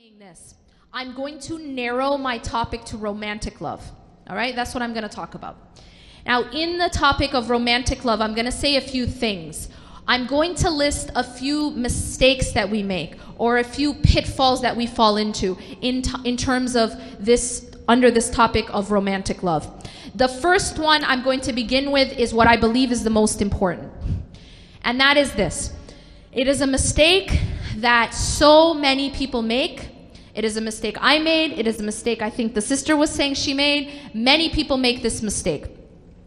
saying this. I'm going to narrow my topic to romantic love. All right, that's what I'm going to talk about. Now, in the topic of romantic love, I'm going to say a few things. I'm going to list a few mistakes that we make or a few pitfalls that we fall into in terms of this, under this topic of romantic love. The first one I'm going to begin with is what I believe is the most important. And that is this. It is a mistake that so many people make. It is a mistake I made. It is a mistake I think the sister was saying she made. Many people make this mistake.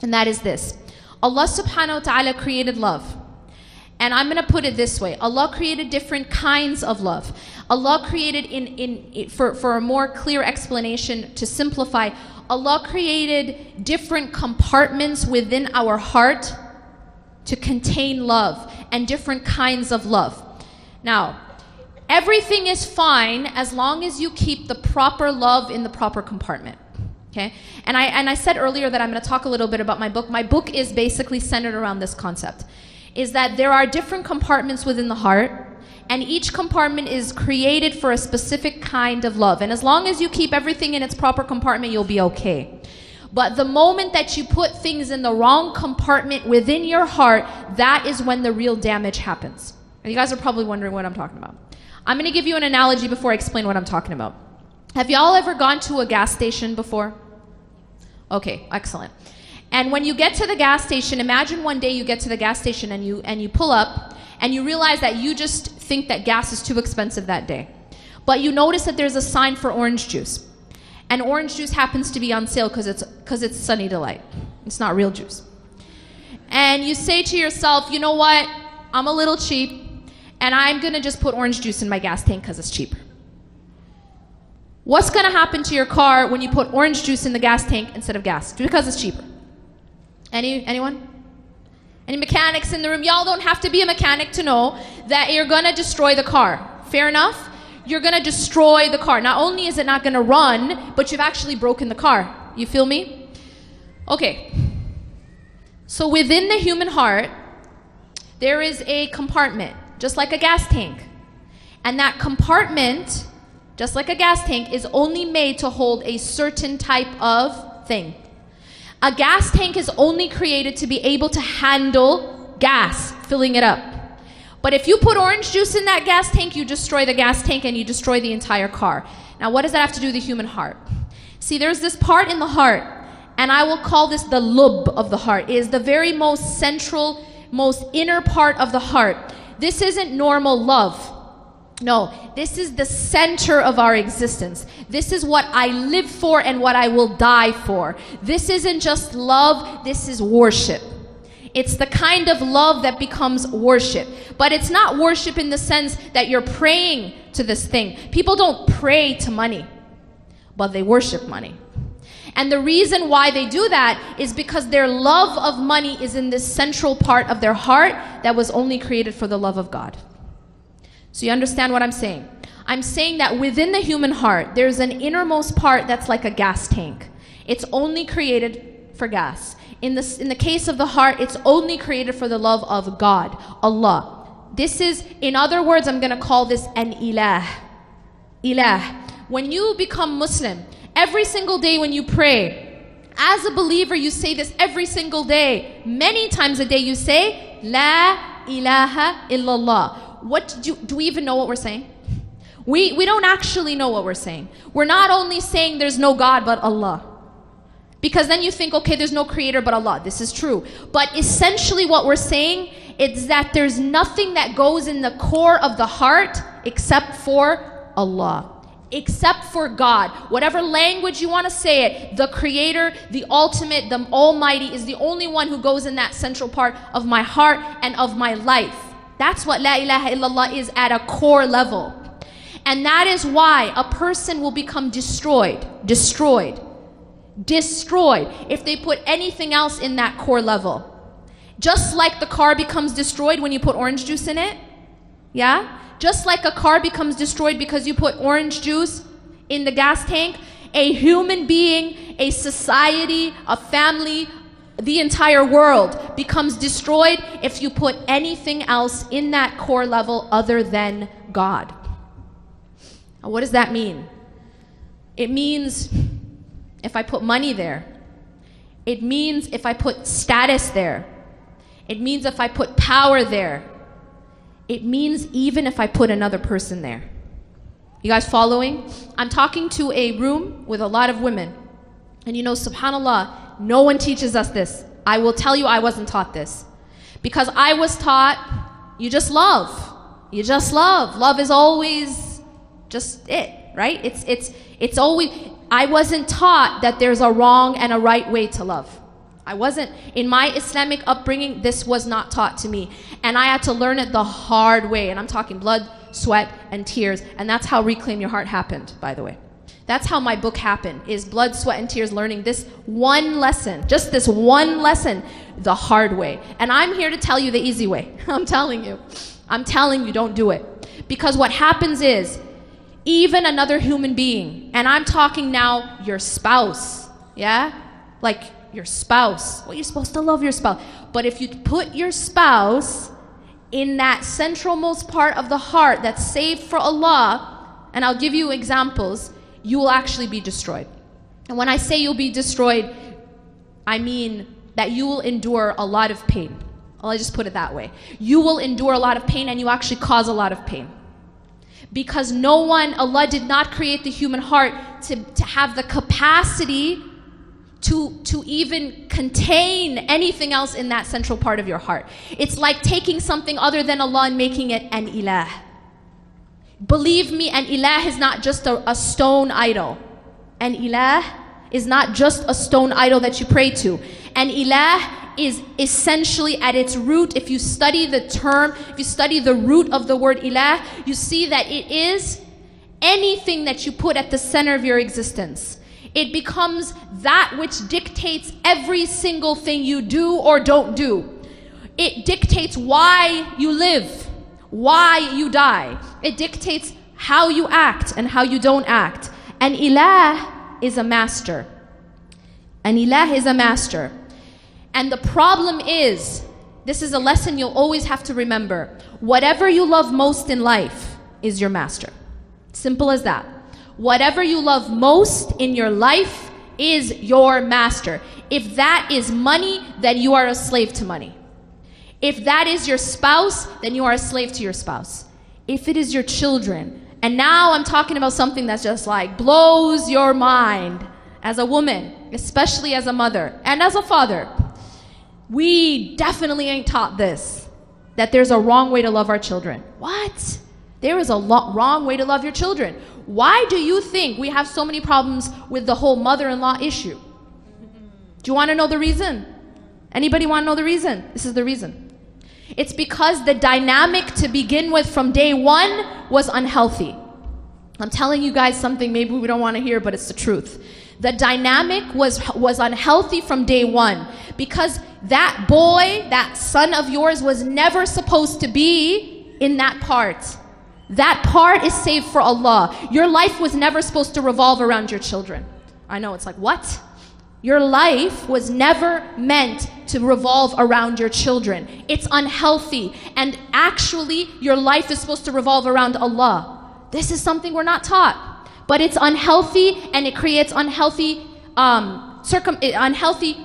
And that is this. Allah subhanahu wa ta'ala created love. And I'm going to put it this way. Allah created different kinds of love. Allah created, for a more clear explanation, to simplify, Allah created different compartments within our heart to contain love and different kinds of love. Now, everything is fine as long as you keep the proper love in the proper compartment. Okay? And I said earlier that I'm going to talk a little bit about my book. My book is basically centered around this concept. Is that there are different compartments within the heart, and each compartment is created for a specific kind of love. And as long as you keep everything in its proper compartment, you'll be okay. But the moment that you put things in the wrong compartment within your heart, that is when the real damage happens. And you guys are probably wondering what I'm talking about. I'm going to give you an analogy before I explain what I'm talking about. Have y'all ever gone to a gas station before? Okay, excellent. And when you get to the gas station, imagine one day you get to the gas station and you pull up and you realize that you just think that gas is too expensive that day. But you notice that there's a sign for orange juice. And orange juice happens to be on sale because it's Sunny Delight. It's not real juice. And you say to yourself, you know what? I'm a little cheap and I'm going to just put orange juice in my gas tank because it's cheaper. What's going to happen to your car when you put orange juice in the gas tank instead of gas? Because it's cheaper. Anyone? Any mechanics in the room? Y'all don't have to be a mechanic to know that you're going to destroy the car. Fair enough? You're going to destroy the car. Not only is it not going to run, but you've actually broken the car. You feel me? Okay. So within the human heart, there is a compartment, just like a gas tank. And that compartment, just like a gas tank, is only made to hold a certain type of thing. A gas tank is only created to be able to handle gas, filling it up. But if you put orange juice in that gas tank, you destroy the gas tank and you destroy the entire car. Now, what does that have to do with the human heart? See, there's this part in the heart, and I will call this the lub of the heart. It is the very most central, most inner part of the heart. This isn't normal love. No, this is the center of our existence. This is what I live for and what I will die for. This isn't just love, this is worship. It's the kind of love that becomes worship. But it's not worship in the sense that you're praying to this thing. People don't pray to money, but they worship money. And the reason why they do that is because their love of money is in this central part of their heart that was only created for the love of God. So you understand what I'm saying? I'm saying that within the human heart, there's an innermost part that's like a gas tank. It's only created for gas. In the case of the heart, it's only created for the love of God, Allah. This is, in other words, I'm going to call this an ilah. Ilah. When you become Muslim, every single day when you pray, as a believer, you say this every single day. Many times a day you say, La ilaha illallah. Do we even know what we're saying? We don't actually know what we're saying. We're not only saying there's no God but Allah. Because then you think, okay, there's no creator but Allah. This is true. But essentially what we're saying is that there's nothing that goes in the core of the heart except for Allah. Except for God. Whatever language you want to say it, the creator, the ultimate, the almighty is the only one who goes in that central part of my heart and of my life. That's what La ilaha illallah is at a core level. And that is why a person will become destroyed if they put anything else in that core level. Just like the car becomes destroyed when you put orange juice in it. Yeah? Just like a car becomes destroyed because you put orange juice in the gas tank, a human being, a society, a family, the entire world becomes destroyed if you put anything else in that core level other than God. And what does that mean? It means if I put money there. It means if I put status there. It means if I put power there. It means even if I put another person there. You guys following? I'm talking to a room with a lot of women. And you know, subhanAllah, no one teaches us this. I will tell you I wasn't taught this. Because I was taught, you just love. You just love. Love is always just it, right? It's always, I wasn't taught that there's a wrong and a right way to love. I wasn't, in my Islamic upbringing, this was not taught to me. And I had to learn it the hard way. And I'm talking blood, sweat, and tears. And that's how Reclaim Your Heart happened, by the way. That's how my book happened, is blood, sweat, and tears, learning this one lesson, just this one lesson, the hard way. And I'm here to tell you the easy way. I'm telling you, don't do it. Because what happens is, even another human being, and I'm talking now your spouse, yeah? Like your spouse. Well, you're supposed to love your spouse. But if you put your spouse in that centralmost part of the heart that's saved for Allah, and I'll give you examples, you will actually be destroyed. And when I say you'll be destroyed, I mean that you will endure a lot of pain. I'll just put it that way. You will endure a lot of pain, and you actually cause a lot of pain. Because no one, Allah did not create the human heart to have the capacity to even contain anything else in that central part of your heart. It's like taking something other than Allah and making it an ilah. Believe me, an ilah is not just a stone idol. An ilah is not just a stone idol that you pray to. An ilah is essentially at its root, if you study the term, if you study the root of the word ilah, you see that it is anything that you put at the center of your existence. It becomes that which dictates every single thing you do or don't do. It dictates why you live, why you die. It dictates how you act and how you don't act. An ilah is a master. An ilah is a master. And the problem is, this is a lesson you'll always have to remember. Whatever you love most in life is your master. Simple as that. Whatever you love most in your life is your master. If that is money, then you are a slave to money. If that is your spouse, then you are a slave to your spouse. If it is your children, and now I'm talking about something that's just like blows your mind as a woman, especially as a mother and as a father. We definitely ain't taught this, that there's a wrong way to love our children. What? There is a wrong way to love your children. Why do you think we have so many problems with the whole mother-in-law issue? Do you want to know the reason? Anybody want to know the reason? This is the reason. It's because the dynamic to begin with from day one was unhealthy. I'm telling you guys something maybe we don't want to hear, but it's the truth. The dynamic was unhealthy from day one, because that boy, that son of yours, was never supposed to be in that part. That part is saved for Allah. Your life was never supposed to revolve around your children. I know, it's like, what? Your life was never meant to revolve around your children. It's unhealthy. And actually, your life is supposed to revolve around Allah. This is something we're not taught. But it's unhealthy, and it creates unhealthy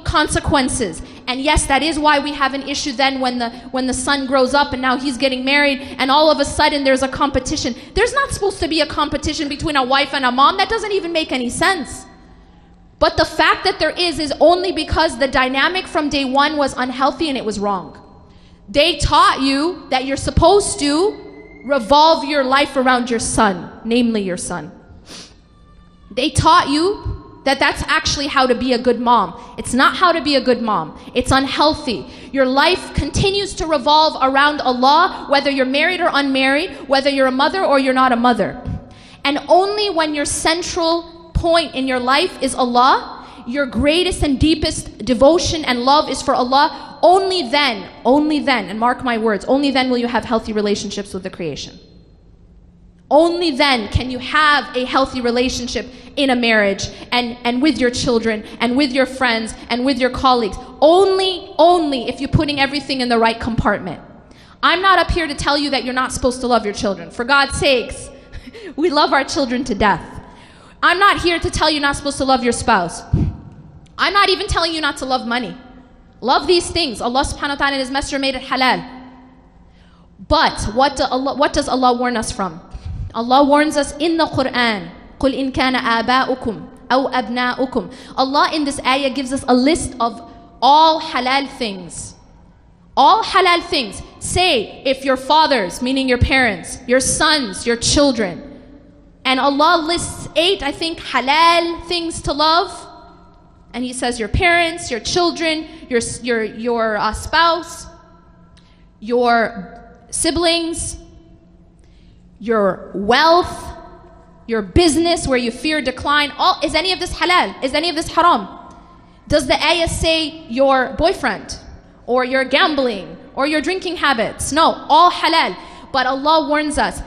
consequences. And yes, that is why we have an issue then when the son grows up and now he's getting married, and all of a sudden there's a competition. There's not supposed to be a competition between a wife and a mom. That doesn't even make any sense. But the fact that there is only because the dynamic from day one was unhealthy and it was wrong. They taught you that you're supposed to revolve your life around your son, namely your son. They taught you that that's actually how to be a good mom. It's not how to be a good mom. It's unhealthy. Your life continues to revolve around Allah, whether you're married or unmarried, whether you're a mother or you're not a mother. And only when your central point in your life is Allah, your greatest and deepest devotion and love is for Allah, only then, and mark my words, only then will you have healthy relationships with the creation. Only then can you have a healthy relationship in a marriage and with your children and with your friends and with your colleagues. Only if you're putting everything in the right compartment. I'm not up here to tell you that you're not supposed to love your children. For God's sakes, We love our children to death. I'm not here to tell you you're not supposed to love your spouse. I'm not even telling you not to love money. Love these things. Allah subhanahu wa ta'ala and His Messenger made it halal. But what does Allah warn us from? Allah warns us in the Quran. قُلْ إِن كَانَ آبَاؤُكُمْ أَوْ أَبْنَاؤُكُمْ. Allah in this ayah gives us a list of all halal things. All halal things. Say if your fathers, meaning your parents, your sons, your children. And Allah lists 8, I think, halal things to love. And He says your parents, your children, your spouse, your siblings, your wealth, your business where you fear decline. Is any of this halal? Is any of this haram? Does the ayah say your boyfriend or your gambling or your drinking habits? No, all halal. But Allah warns us,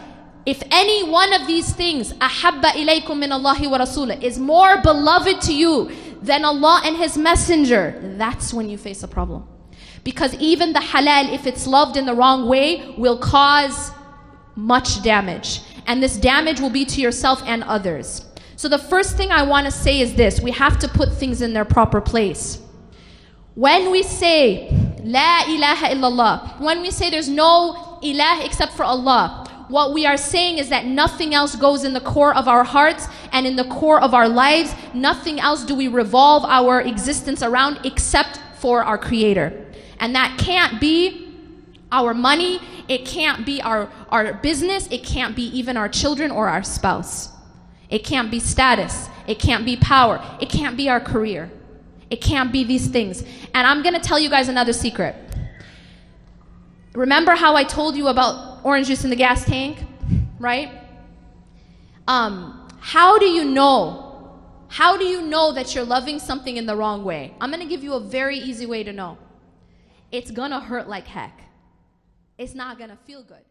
if any one of these things أَحَبَّ إِلَيْكُم مِّنَ اللَّهِ وَرَسُولِهِ is more beloved to you than Allah and His Messenger, that's when you face a problem. Because even the halal, if it's loved in the wrong way, will cause much damage. And this damage will be to yourself and others. So the first thing I want to say is this: we have to put things in their proper place. When we say La ilaha illallah, when we say there's no ilah except for Allah, what we are saying is that nothing else goes in the core of our hearts and in the core of our lives. Nothing else do we revolve our existence around except for our Creator. And that can't be our money, it can't be our business, it can't be even our children or our spouse. It can't be status, it can't be power, it can't be our career. It can't be these things. And I'm going to tell you guys another secret. Remember how I told you about orange juice in the gas tank, right? How do you know? How do you know that you're loving something in the wrong way? I'm going to give you a very easy way to know. It's going to hurt like heck. It's not going to feel good.